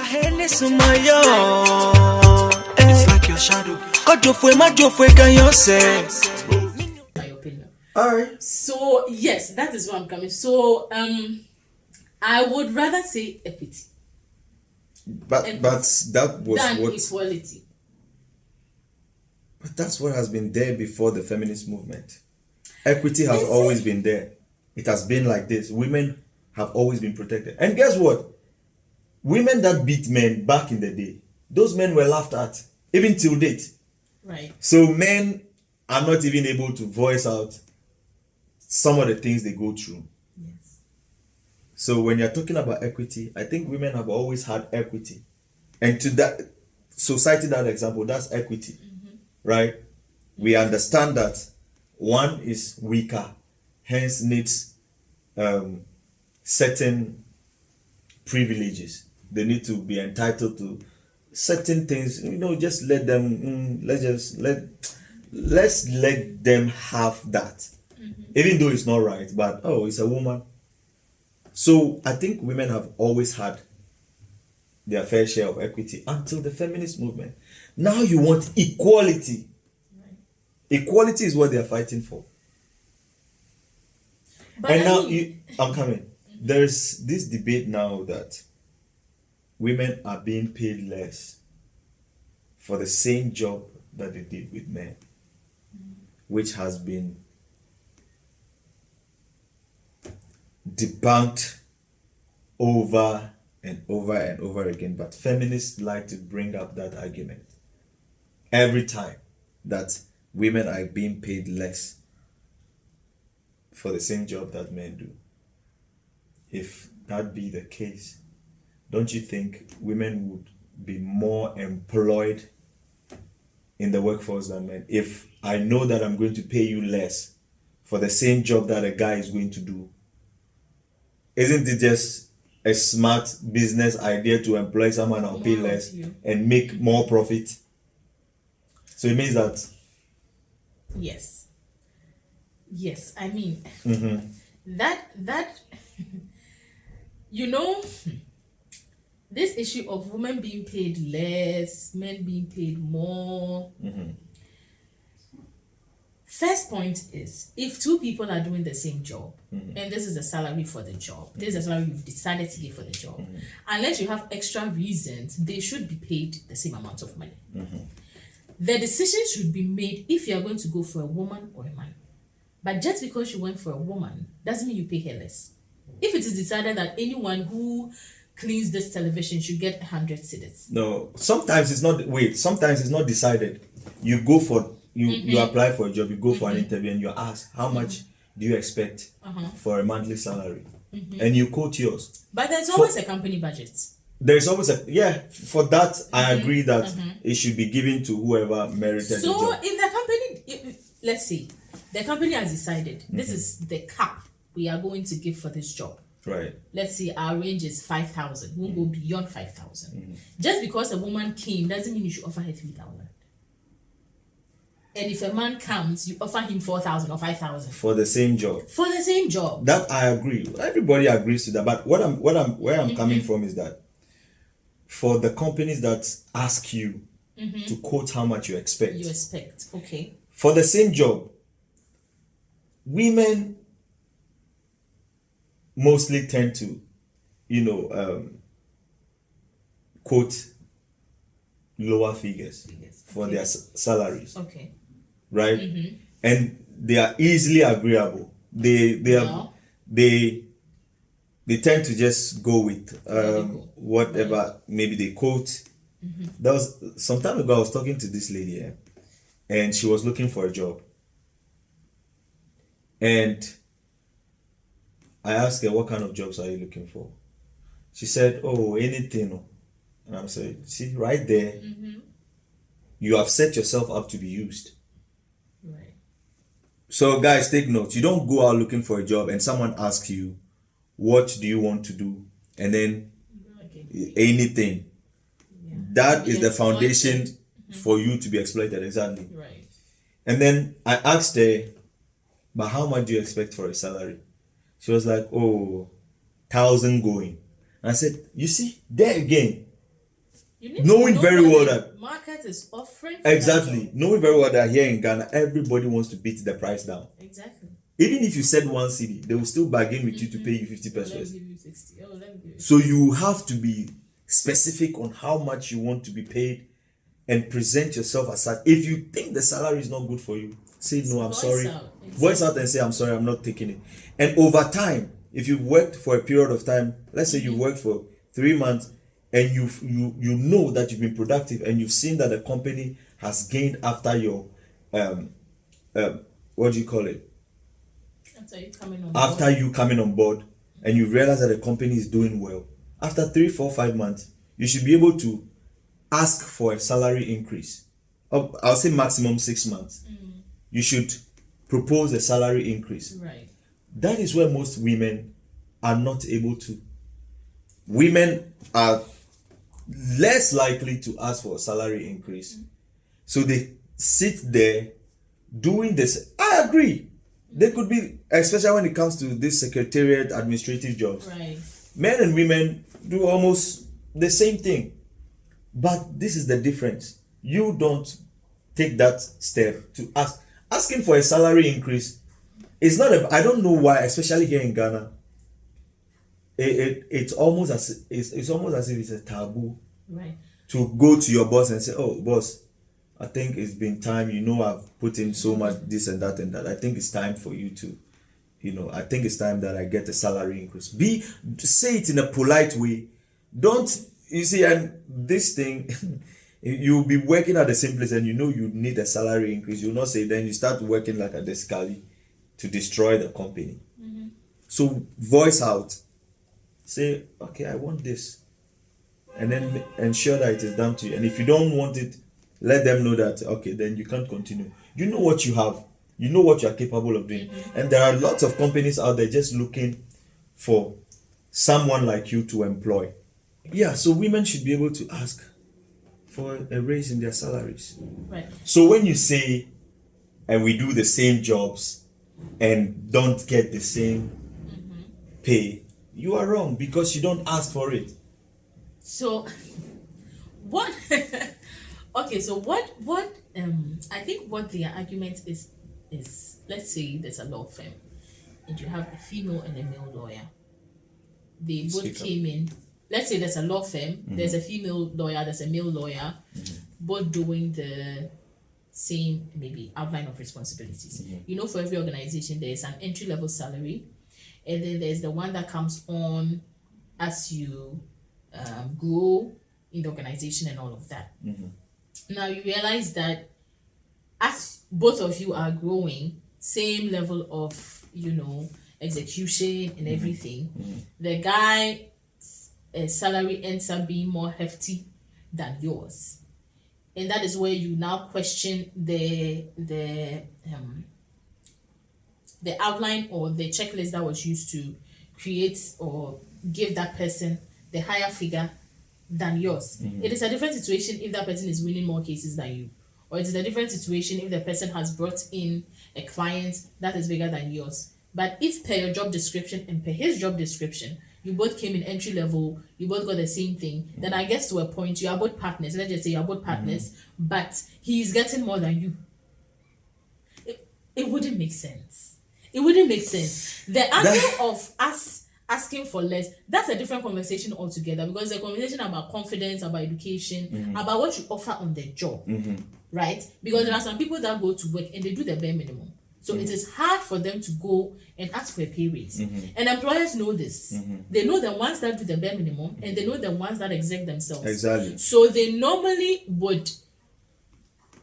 It's like your shadow. My opinion. All right. So yes, that is where I'm coming. So I would rather say equity But that was than what. equality. But that's what has been there before the feminist movement. Equity has always been there. It has been like this. Women have always been protected. And guess what? Women that beat men back in the day, those men were laughed at, even till date. Right. So men are not even able to voice out some of the things they go through. Yes. So when you're talking about equity, I think women have always had equity. And to that society, that example, that's equity. Right? We understand that one is weaker, hence needs certain privileges. They need to be entitled to certain things. Just let them. Let's let them have that, even though it's not right. But it's a woman. So I think women have always had their fair share of equity until the feminist movement. Now you want equality. Equality is what they are fighting for. But And now I'm coming. There's this debate now that women are being paid less for the same job that they did with men, which has been debunked over and over and over again. But feminists like to bring up that argument every time, that women are being paid less for the same job that men do. If that be the case, don't you think women would be more employed in the workforce than men? If I know that I'm going to pay you less for the same job that a guy is going to do, isn't it just a smart business idea to employ someone I'll pay less and make more profit? So it means that yes, I mean that this issue of women being paid less, men being paid more. First point is, if two people are doing the same job, and this is the salary for the job, this is the salary you've decided to give for the job, unless you have extra reasons, they should be paid the same amount of money. The decision should be made if you are going to go for a woman or a man. But just because you went for a woman doesn't mean you pay her less. If it is decided that anyone who cleans this television should get 100 cedis. No, sometimes it's not. Wait, sometimes it's not decided. You go for you apply for a job. You go for an interview, and you're asked how much do you expect for a monthly salary, and you quote yours. But there's always a company budget. There's always for that. I agree that it should be given to whoever merited the job. So if the company, let's say the company has decided this is the cap we are going to give for this job. Right. Let's say our range is 5,000. We'll go beyond 5,000. Just because a woman came doesn't mean you should offer her 3,000. And if a man comes, you offer him 4,000 or 5,000 for the same job. For the same job. That I agree. Everybody agrees to that. But where I'm coming from is that for the companies that ask you to quote how much you expect. Okay. For the same job, women mostly tend to, quote lower figures for their salaries. Okay. Right? And they are easily agreeable. They tend to just go with whatever maybe they quote. That was some time ago. I was talking to this lady, and she was looking for a job. And I asked her, what kind of jobs are you looking for? She said, anything. And I'm saying, see, right there, you have set yourself up to be used. Right. So guys, take note. You don't go out looking for a job and someone asks you, what do you want to do? And then anything. Yeah. That is the foundation for you to be exploited. Exactly. Right. And then I asked her, but how much do you expect for a salary? She was like, 1,000 going. And I said, you see, there again, You need knowing to know very what well the that market is offering. For that exactly, job. knowing very well that here in Ghana, everybody wants to beat the price down. Exactly. Even if you said 1 cedi, they will still bargain with you to pay you 50 Oh, let me pesos. give you 60. Oh, let me give you. So you have to be specific on how much you want to be paid and present yourself as such. If you think the salary is not good for you, say no, I'm Voice sorry. out. Voice out and say, I'm sorry, I'm not taking it. And over time, if you've worked for a period of time, let's say you've worked for 3 months, and you know that you've been productive, and you've seen that the company has gained after your what do you call it? After you coming on board, and you realize that the company is doing well, after 3, 4, 5 months, you should be able to ask for a salary increase. I'll say maximum 6 months. You should propose a salary increase. Right. That is where most women are not able to. Women are less likely to ask for a salary increase. So they sit there doing this. I agree. They could be, especially when it comes to this secretariat administrative jobs. Right. Men and women do almost the same thing. But this is the difference. You don't take that step to ask. Asking for a salary increase is not a, I don't know why, especially here in Ghana. It's almost as it's almost as if it's a taboo. Right. To go to your boss and say, "Oh, boss, I think it's been time. I've put in so much this and that and that. I think it's time for you to, I think it's time that I get a salary increase." Say it in a polite way. Don't, you see, and this thing, you'll be working at the same place and you need a salary increase. You'll not say, then you start working like a descali to destroy the company. So voice out. Say, okay, I want this. And then ensure that it is done to you. And if you don't want it, let them know that, okay, then you can't continue. You know what you have. You know what you are capable of doing. And there are lots of companies out there just looking for someone like you to employ. Yeah, so women should be able to ask for a raise in their salaries. Right. So when you say, and we do the same jobs and don't get the same pay, you are wrong because you don't ask for it. So, what? Okay, so what? I think what their argument is let's say there's a law firm, and you have a female and a male lawyer. They both came in. Let's say there's a law firm. There's a female lawyer. There's a male lawyer, both doing the same maybe outline of responsibilities. For every organization there's an entry level salary, and then there's the one that comes on as you grow in the organization and all of that. Now you realize that as both of you are growing, same level of execution and everything, the guy's salary ends up being more hefty than yours, and that is where you now question the outline or the checklist that was used to create or give that person the higher figure than yours. It is a different situation if that person is winning more cases than you, or it is a different situation if the person has brought in a client that is bigger than yours. But if per your job description and per his job description, you both came in entry level, you both got the same thing, then I guess to a point you are both partners. Let's just say you are both partners, but he is getting more than you. It wouldn't make sense. It wouldn't make sense. The angle of us asking for less, that's a different conversation altogether, because it's a conversation about confidence, about education, about what you offer on the job, right? Because there are some people that go to work and they do the bare minimum. So it is hard for them to go and ask for a pay raise. And employers know this. They know the ones that do the bare minimum, and they know the ones that exert themselves. Exactly. So they normally would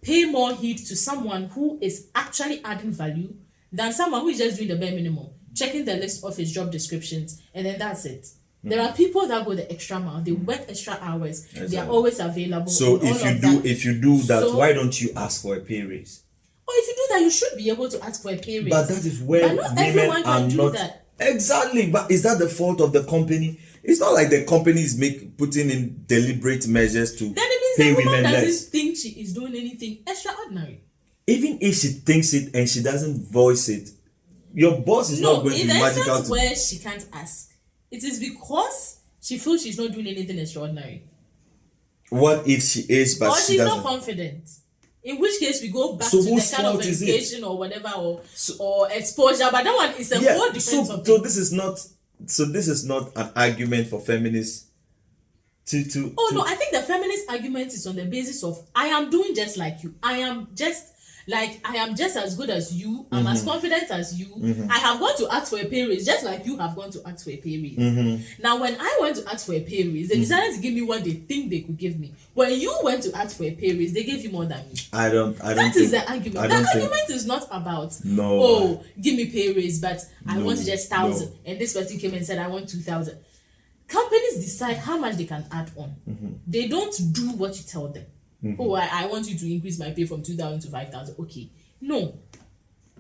pay more heed to someone who is actually adding value than someone who is just doing the bare minimum, checking the list of his job descriptions, and then that's it. There are people that go the extra mile. They work extra hours. Exactly. They are always available. So if you do that, why don't you ask for a pay raise? Or if you do that, you should be able to ask for a pay raise. But that is where women are not. That. Exactly. But is that the fault of the company? It's not like the company is putting in deliberate measures to pay women less. Then it means the woman doesn't think she is doing anything extraordinary. Even if she thinks it and she doesn't voice it, your boss is not going to be magical. No, in the where she can't ask, it is because she feels she's not doing anything extraordinary. What if she is, but or she she's doesn't? not confident? In which case we go back So to whose the kind of fault is it? education or whatever, or exposure. But that one is a whole different so topic. this is not an argument for feminists to Oh no, I think the feminist argument is on the basis of I am doing just like you. I am just as good as you. I'm as confident as you. I have gone to ask for a pay raise just like you have gone to ask for a pay raise. Now, when I went to ask for a pay raise, they decided to give me what they think they could give me. When you went to ask for a pay raise, they gave you more than me. I don't That is the argument. The argument is not about give me pay raise, but I want just 1,000, and this person came and said I want 2,000. Companies decide how much they can add on. They don't do what you tell them. Oh, I want you to increase my pay from 2,000 to 5,000. Okay. No.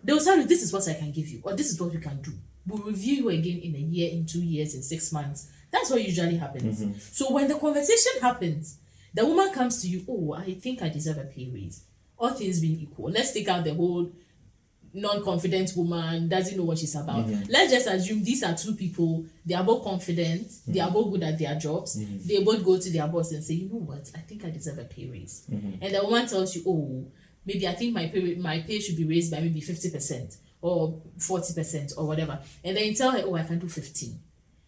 They'll tell you this is what I can give you, or this is what you can do. We'll review you again in a year, in 2 years, in 6 months. That's what usually happens. So when the conversation happens, the woman comes to you, oh, I think I deserve a pay raise. All things being equal. Let's take out the whole non-confident woman, doesn't know what she's about. Let's just assume these are two people, they are both confident, they are both good at their jobs, they both go to their boss and say, you know what, I think I deserve a pay raise. And the woman tells you, oh, maybe I think my pay should be raised by maybe 50% or 40% or whatever. And then you tell her, oh, I can do 15.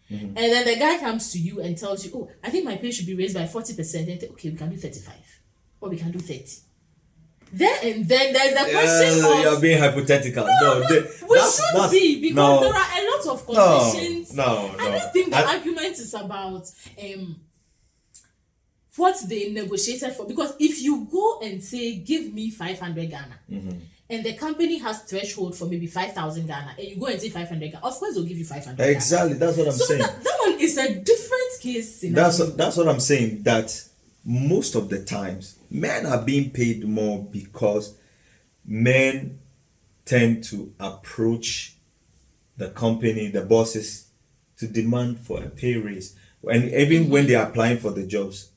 And then the guy comes to you and tells you, oh, I think my pay should be raised by 40%. And okay, we can do 35 or we can do 30. Then there's the question of you're being hypothetical. We should be, because there are a lot of conditions. I don't think the argument is about what they negotiated for. Because if you go and say, give me 500 Ghana, and the company has threshold for maybe 5,000 Ghana, and you go and say 500 Ghana, of course they'll give you 500 exactly Ghana. That's what I'm saying. That one is a different case scenario. That's what I'm saying, that most of the times men are being paid more because men tend to approach the company, the bosses, to demand for a pay raise. And even when they are applying for the jobs,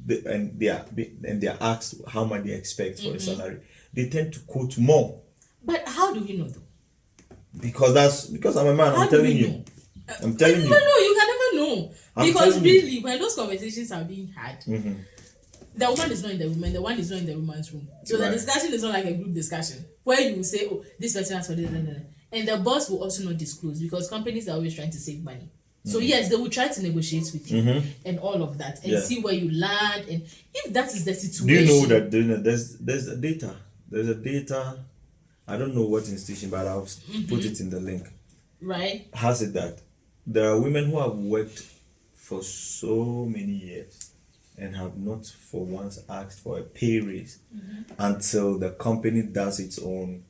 they are asked how much they expect for a salary, they tend to quote more. But how do we know though? Because I'm a man. I'm telling you. I'm telling you. No, you can never know. Because really, when those conversations are being had, the woman is not in the room and the one is not in the woman's room. So the discussion is not like a group discussion where you will say, oh, this person has for this, and the boss will also not disclose, because companies are always trying to save money. So yes, they will try to negotiate with you and all of that and see where you land. And if that is the situation, do you know that there's a data? There's a data. I don't know what institution, but I'll put it in the link. Right. Has it that there are women who have worked for so many years and have not for once asked for a pay raise until the company does its own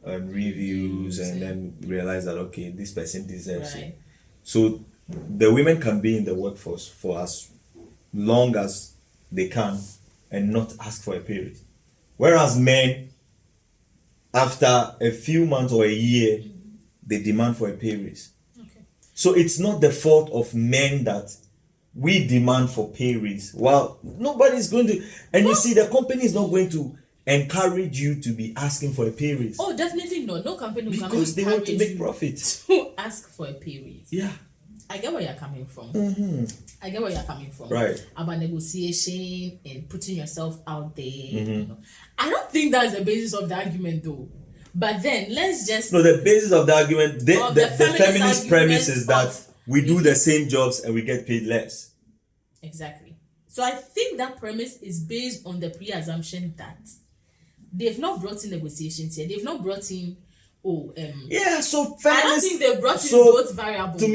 reviews and then realize that, okay, this person deserves it. So the women can be in the workforce for as long as they can and not ask for a pay raise. Whereas men, after a few months or a year, they demand for a pay raise. Okay. So it's not the fault of men that we demand for pay raise. Well, nobody's going to, and you see, the company is not going to encourage you to be asking for a pay raise. Oh, definitely not. No company will because they want to make profit. To ask for a pay raise. Yeah. I get where you're coming from. I get where you're coming from. Right. About negotiation and putting yourself out there. You know. I don't think that's the basis of the argument, though. But then let's just. No, the basis of the argument, the feminist premise is that we do the same jobs and we get paid less. Exactly. So I think that premise is based on the pre-assumption that they've not brought in negotiations here. They've not brought in. Yeah, so feminists. I don't think they brought in both variables.